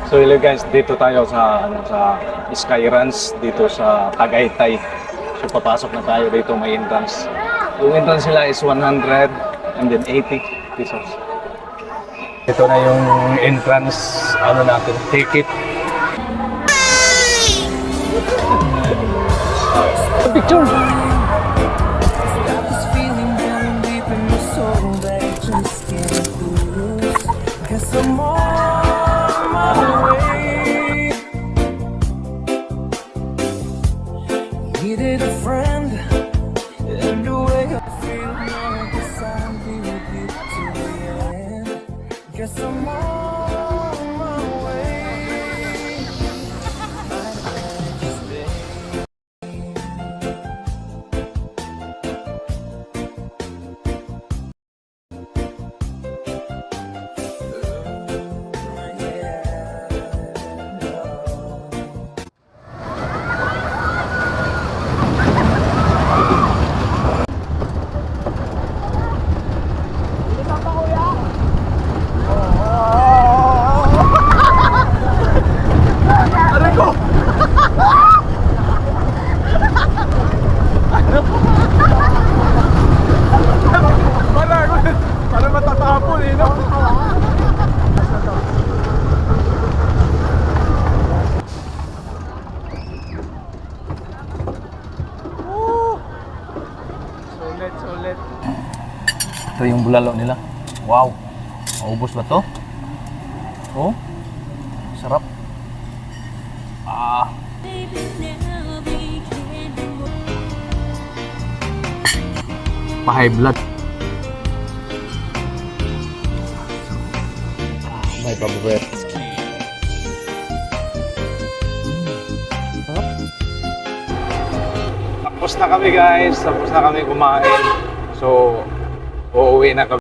So hello guys, dito tayo sa sa Sky Ranch dito sa Tagaytay. So papasok na tayo dito, may entrance. Yung entrance nila is 100 and then 80 pesos. Ito na yung entrance natin, ticket. Picture. Needed a friend, and the way I feel now, guess I'll be with you to the end. Guess I'm on my way. Might as well just stay. Para matatapon eh, no? Sulit. Ito yung bulalo nila. Wow. Maubos ba to? Oh. Sarap. Ah. Pa-high blood. May pabubet. Tapos na kami guys. Tapos na kami kumain. So, uuwi na kami.